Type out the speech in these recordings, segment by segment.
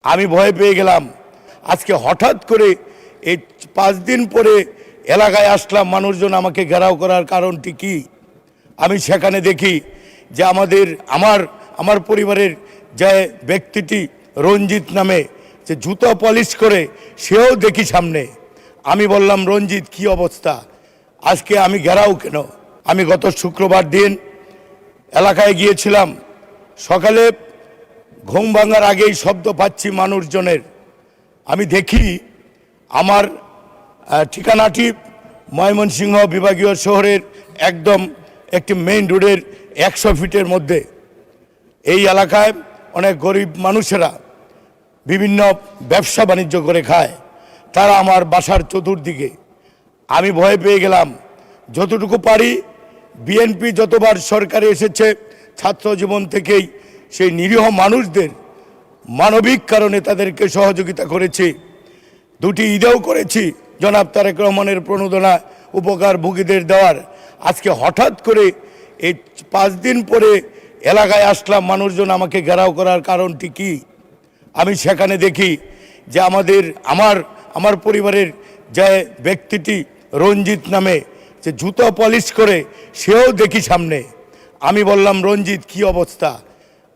আমি ভয় পেয়ে গেলাম। আজকে হঠাৎ করে এই 5 দিন পরে এলাকায় আসলাম, মানুষজন আমাকে ঘেরাও করার কারণটি কি? আমি সেখানে দেখি যে আমার পরিবারের যে ব্যক্তিটি রঞ্জিত নামে, যে জুতো পলিশ করে, সেও দেখি সামনে। আমি বললাম, রঞ্জিত কি অবস্থা, আজকে আমি ঘেরাও কেন? আমি গত শুক্রবার দিন এলাকায় গিয়েছিলাম। সকালে ঘুম ভাঙার আগেই শব্দ পাচ্ছি মানুষজনের। আমি দেখি আমার ঠিকানাটি ময়মনসিংহ বিভাগীয় শহরের একদম একটি মেইন রোডের 100 ফিটের মধ্যে। এই এলাকায় অনেক গরিব মানুষেরা বিভিন্ন ব্যবসা বাণিজ্য করে খায়, তারা আমার বাসার চতুর্দিকে। আমি ভয় পেয়ে গেলাম। যতটুকু পারি, বিএনপি যতবার সরকারে এসেছে, ছাত্র জীবন থেকেই সেই নিরীহ মানুষদের মানবিক কারণে তাদেরকে সহযোগিতা করেছি। 2টি ঈদেও করেছি জনাব তারেক রহমানের প্রণোদনা উপকারভোগীদের দেওয়ার। আজকে হঠাৎ করে এই 5 দিন পরে এলাকায় আসলাম, মানুষজন আমাকে ঘেরাও করার কারণটি কি? আমি সেখানে দেখি যে আমার পরিবারের যে ব্যক্তিটি রঞ্জিত নামে, যে জুতো পলিশ করে, সেও দেখি সামনে। আমি বললাম, রঞ্জিত কি অবস্থা,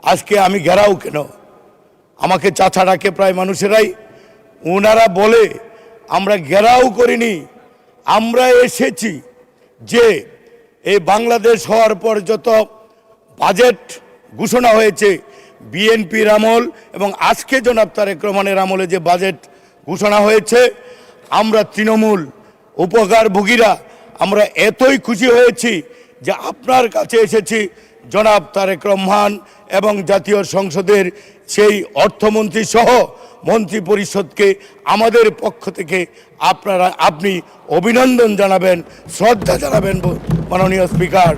আজকে আমি ঘেরাও কেন? আমাকে চাচা ডাকে প্রায় মানুষেরাই। ওনারা বলে, আমরা ঘেরাও করিনি, আমরা এসেছি যে এই বাংলাদেশ হওয়ার পর যত বাজেট ঘোষণা হয়েছে বিএনপির আমল এবং আজকে জনাব তারেক রহমানের আমলে যে বাজেট ঘোষণা হয়েছে, আমরা তৃণমূল উপকারভোগীরা আমরা এতই খুশি হয়েছি যে আপনার কাছে এসেছি জনাব তারেক রহমান এবং জাতীয় সংসদের সেই অর্থমন্ত্রী সহ মন্ত্রী পরিষদকে আমাদের পক্ষ থেকে আপনি অভিনন্দন জানাবেন, শ্রদ্ধা জানাবেন মাননীয় স্পিকার।